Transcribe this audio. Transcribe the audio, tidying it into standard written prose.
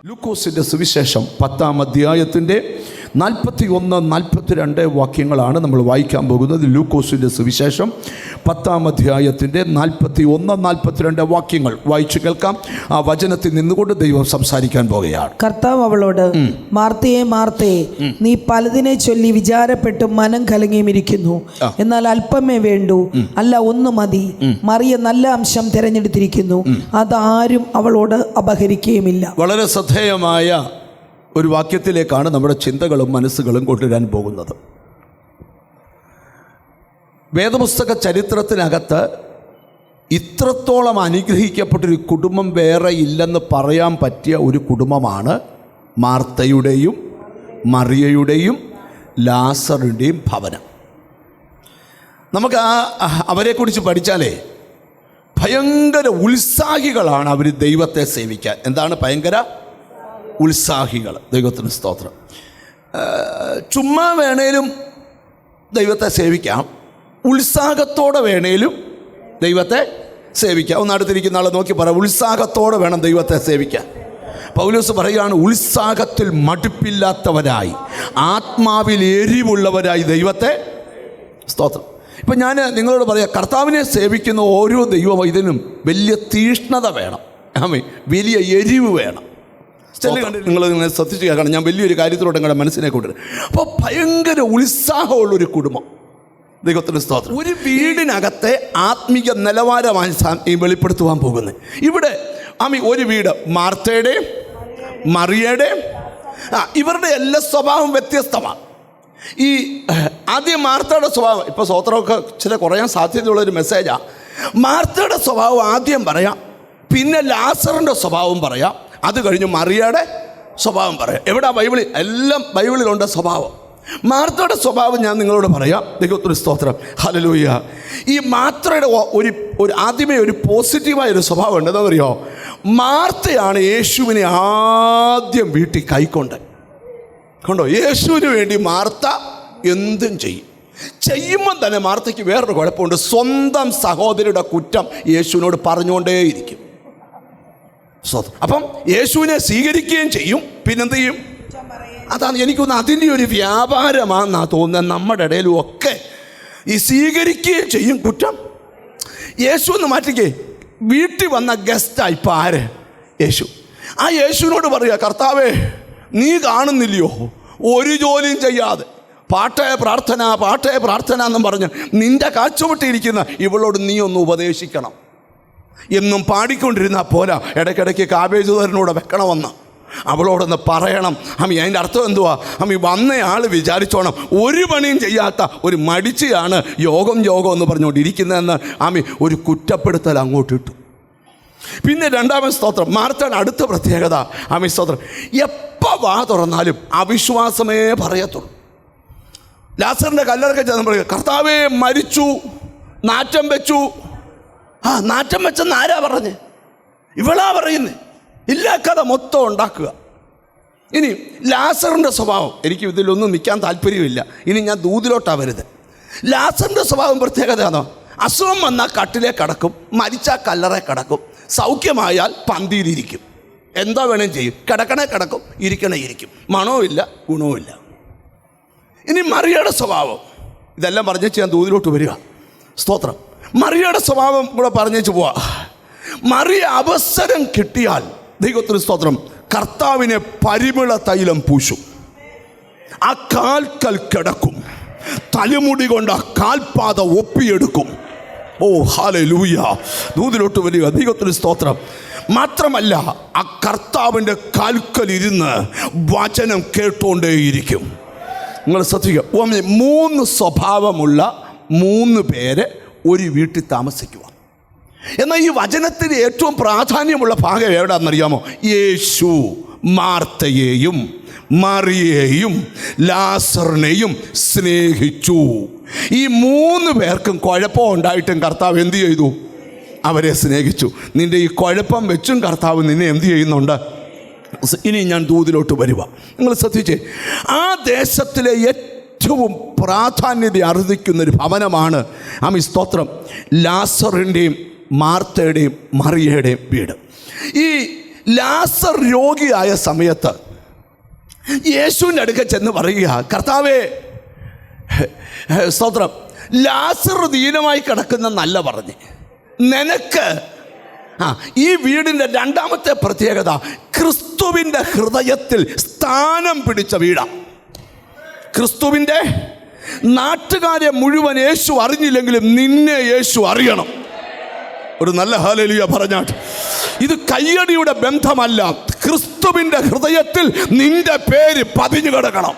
ലൂക്കോസിൻ്റെ സുവിശേഷം 10-ാം അധ്യായത്തിൻ്റെ 41-42 വാക്യങ്ങളാണ് നമ്മൾ വായിക്കാൻ പോകുന്നത്. ലൂക്കോസിൻ്റെ സുവിശേഷം 10-ാം അധ്യായത്തിൻ്റെ 41-42 വാക്യങ്ങൾ വായിച്ചു കേൾക്കാം. ആ വചനത്തിൽ നിന്നുകൊണ്ട് ദൈവം സംസാരിക്കാൻ പോകുകയാണ്. കർത്താവ് അവളോട്, മാർത്തയെ മാർത്തയെ, നീ പലതിനെ ചൊല്ലി വിചാരപ്പെട്ടും മനം കലങ്ങിയും ഇരിക്കുന്നു. എന്നാൽ അല്പമേ വേണ്ടൂ, അല്ല ഒന്ന് മതി. മറിയ നല്ല അംശം തിരഞ്ഞെടുത്തിരിക്കുന്നു, അതാരും അവളോട് അപഹരിക്കുകയുമില്ല. വളരെ ശ്രദ്ധേയമായ ഒരു വാക്യത്തിലേക്കാണ് നമ്മുടെ ചിന്തകളും മനസ്സുകളും കൊണ്ടുവരാൻ പോകുന്നത്. വേദപുസ്തക ചരിത്രത്തിനകത്ത് ഇത്രത്തോളം അനുഗ്രഹിക്കപ്പെട്ടൊരു കുടുംബം വേറെ ഇല്ലെന്ന് പറയാൻ പറ്റിയ ഒരു കുടുംബമാണ് മാർത്തയുടെയും മറിയയുടെയും ലാസറിൻ്റെയും ഭവനം. നമുക്ക് അവരെക്കുറിച്ച് പഠിച്ചാലേ ഭയങ്കര ഉത്സാഹികളാണ് അവർ ദൈവത്തെ സേവിക്കാൻ. എന്താണ് ഭയങ്കര ഉത്സാഹികൾ? ദൈവത്തിന് സ്തോത്രം. ചുമ്മാ വേണേലും ദൈവത്തെ സേവിക്കാം, ഉത്സാഹത്തോടെ വേണേലും ദൈവത്തെ സേവിക്കാം. ഒന്ന് അടുത്തിരിക്കുന്ന ആളെ നോക്കി പറ, ഉത്സാഹത്തോടെ വേണം ദൈവത്തെ സേവിക്കാൻ. പൗലോസ് പറയുകയാണ്, ഉത്സാഹത്തിൽ മടുപ്പില്ലാത്തവരായി, ആത്മാവിൽ എരിവുള്ളവരായി ദൈവത്തെ സ്തോത്രം. ഇപ്പം ഞാൻ നിങ്ങളോട് പറയാം, കർത്താവിനെ സേവിക്കുന്ന ഓരോ ദൈവവൈദ്യനും വലിയ തീഷ്ണത വേണം, വലിയ എരിവ് വേണം. നിങ്ങൾ ശ്രദ്ധിച്ച് കേൾക്കണം, ഞാൻ വലിയൊരു കാര്യത്തിലോട്ട് നിങ്ങളുടെ മനസ്സിനെ കൊണ്ടുവരും. അപ്പോൾ ഭയങ്കര ഉത്സാഹമുള്ളൊരു കുടുംബം. ദൈവത്തിൻ്റെ സ്തോത്രം. ഒരു വീടിനകത്തെ ആത്മീയ നിലവാരമാണ് വെളിപ്പെടുത്തുവാൻ പോകുന്നത്. ഇവിടെ ഒരു വീട് മാർത്തയുടെയും മറിയയുടെയും ഇവരുടെ എല്ലാ സ്വഭാവം വ്യത്യസ്തമാണ്. ഈ ആദ്യം മാർത്തയുടെ സ്വഭാവം, ഇപ്പോൾ സ്തോത്രമൊക്കെ ചില കുറയാൻ സാധ്യതയുള്ളൊരു മെസ്സേജാണ്. മാർത്തയുടെ സ്വഭാവം ആദ്യം പറയാം, പിന്നെ ലാസറിൻ്റെ സ്വഭാവം പറയാം, അത് കഴിഞ്ഞ് മറിയയുടെ സ്വഭാവം പറയാം. എവിടെ ബൈബിളിൽ? എല്ലാം ബൈബിളിലുണ്ട് സ്വഭാവം. മാർത്തയുടെ സ്വഭാവം ഞാൻ നിങ്ങളോട് പറയാം. ദൈവത്തിന് സ്തോത്രം, ഹല്ലേലൂയ. ഈ മാർത്തയുടെ ആദ്യമേ ഒരു പോസിറ്റീവായൊരു സ്വഭാവം ഉണ്ട്. എന്താ പറയുക? മാർത്തയാണ് യേശുവിനെ ആദ്യം വീട്ടിൽ കൈക്കൊണ്ട് കണ്ടോ. യേശുവിന് വേണ്ടി മാർത്ത എന്തും ചെയ്യുമ്പോൾ തന്നെ മാർത്തയ്ക്ക് വേറൊരു കുഴപ്പമുണ്ട്. സ്വന്തം സഹോദരിയുടെ കുറ്റം യേശുവിനോട് പറഞ്ഞുകൊണ്ടേയിരിക്കും. അപ്പം യേശുവിനെ സ്വീകരിക്കുകയും ചെയ്യും, പിന്നെന്ത് ചെയ്യും? അതാണ് എനിക്കൊന്ന് അതിൻ്റെ ഒരു വ്യാപാരമാണെന്നാണ് തോന്നുന്നത്. നമ്മുടെ ഇടയിലും ഒക്കെ ഈ സ്വീകരിക്കുകയും ചെയ്യും, കുറ്റം. യേശു എന്ന് മാറ്റിക്കേ, വീട്ടിൽ വന്ന ഗസ്റ്റായി ഇപ്പം ആര്? യേശു. ആ യേശുവിനോട് പറയുക, കർത്താവേ നീ കാണുന്നില്ലയോ ഒരു ജോലിയും ചെയ്യാതെ പാട്ടേ പ്രാർത്ഥന എന്നും പറഞ്ഞ് നിൻ്റെ കാഴ്ചവട്ടിയിരിക്കുന്ന ഇവളോട് നീ ഒന്ന് ഉപദേശിക്കണം. എന്നും പാടിക്കൊണ്ടിരുന്നാൽ പോരാ, ഇടയ്ക്കിടയ്ക്ക് കാബേജ് തോരനൂടെ വെക്കണമെന്ന് അവളോടൊന്ന് പറയണം. അതിൻ്റെ അർത്ഥം എന്തുവാ? വന്നയാൾ വിചാരിച്ചോണം ഒരു പണിയും ചെയ്യാത്ത ഒരു മടിച്ചാണ് യോഗം എന്ന് പറഞ്ഞുകൊണ്ടിരിക്കുന്നതെന്ന് ഒരു കുറ്റപ്പെടുത്തൽ അങ്ങോട്ടിട്ടു. പിന്നെ രണ്ടാമത് സ്തോത്രം, മാർത്തയുടെ അടുത്ത പ്രത്യേകത സ്തോത്രം, എപ്പോൾ വാ തുറന്നാലും അവിശ്വാസമേ പറയത്തുള്ളൂ. ലാസറിൻ്റെ കല്ലറൊക്കെ ചെന്ന് പറയുക, കർത്താവേ മരിച്ചു, നാറ്റം വെച്ചു. നാറ്റം വെച്ചെന്ന് ആരാ പറഞ്ഞ്? ഇവളാ പറയുന്നത്. ഇല്ല, കഥ മൊത്തം ഉണ്ടാക്കുക. ഇനി ലാസറിൻ്റെ സ്വഭാവം, എനിക്ക് ഇതിലൊന്നും നിൽക്കാൻ താല്പര്യമില്ല. ഇനി ഞാൻ ദൂതിലോട്ടാണ് വരുന്നത്. ലാസറിൻ്റെ സ്വഭാവം പ്രത്യേകതയാണോ? അസുഖം വന്നാൽ കട്ടിലേ കിടക്കും, മരിച്ചാൽ കല്ലറേ കിടക്കും, സൗഖ്യമായാൽ പന്തിയിലിരിക്കും. എന്താ വേണേം ചെയ്യും, കിടക്കണേ കിടക്കും, ഇരിക്കണേ ഇരിക്കും, മണവുമില്ല ഗുണവുമില്ല. ഇനി മറിയയുടെ സ്വഭാവം, ഇതെല്ലാം പറഞ്ഞേച്ച് ഞാൻ ദൂതിലോട്ട് വരിക. സ്തോത്രം. മറിയയുടെ സ്വഭാവം കൂടെ പറഞ്ഞേച്ച് പോവാ. മറിയ അവസരം കിട്ടിയാൽ, ദൈവത്തിന് സ്തോത്രം, കർത്താവിനെ പരിമള തൈലം പൂശും, ആ കാൽക്കൽ കിടക്കും, തലമുടി കൊണ്ട് ആ കാൽപാത ഒപ്പിയെടുക്കും. ഓ ഹല്ലേലൂയ, ദൂതിലോട്ട് വരിക. ദൈവത്തിന് സ്തോത്രം. മാത്രമല്ല, ആ കർത്താവിൻ്റെ കാൽക്കലിരുന്ന് വചനം കേട്ടുകൊണ്ടേയിരിക്കും. നിങ്ങൾ ശ്രദ്ധിക്കുക, 3 സ്വഭാവമുള്ള 3 പേര് ഒരു വീട്ടിൽ താമസിക്കുക. എന്നാൽ ഈ വചനത്തിന് ഏറ്റവും പ്രാധാന്യമുള്ള ഭാഗം എവിടെയാണെന്നറിയാമോ? യേശു മാർത്തയെയും മറിയയെയും ലാസറിനെയും സ്നേഹിച്ചു. ഈ 3 പേർക്കും കുഴപ്പം ഉണ്ടായിട്ടും കർത്താവ് എന്ത് ചെയ്തു? അവരെ സ്നേഹിച്ചു. നിൻ്റെ ഈ കുഴപ്പം വെച്ചും കർത്താവ് നിന്നെ എന്ത് ചെയ്യുന്നുണ്ട്? ഇനി ഞാൻ ദൂതിലോട്ട് വരുക. നിങ്ങൾ ശ്രദ്ധിച്ചേ, ആ ദേശത്തിലെ ഏറ്റവും പ്രാധാന്യത അർഹിക്കുന്നൊരു ഭവനമാണ് സ്തോത്രം ലാസറിൻ്റെയും മാർത്തയുടെയും മറിയയുടെയും വീട്. ഈ ലാസർ രോഗിയായ സമയത്ത് യേശുവിൻ്റെ അടുക്കൽ ചെന്ന് പറയുക, കർത്താവേ, സ്തോത്രം, ലാസർ ദീനമായി കിടക്കുന്ന നല്ല പറഞ്ഞ് നിനക്ക് ഈ വീടിൻ്റെ രണ്ടാമത്തെ പ്രത്യേകത ക്രിസ്തുവിൻ്റെ ഹൃദയത്തിൽ സ്ഥാനം പിടിച്ച വീടാണ്. ക്രിസ്തുവിൻ്റെ നാട്ടുകാരെ മുഴുവൻ യേശു അറിഞ്ഞില്ലെങ്കിലും നിന്നെ യേശു അറിയണം. ഒരു നല്ല ഹല്ലേലൂയ പറഞ്ഞാട്ട്. ഇത് കയ്യടിയുടെ ബന്ധമല്ല, ക്രിസ്തുവിൻ്റെ ഹൃദയത്തിൽ നിന്റെ പേര് പതിഞ്ഞു കിടക്കണം.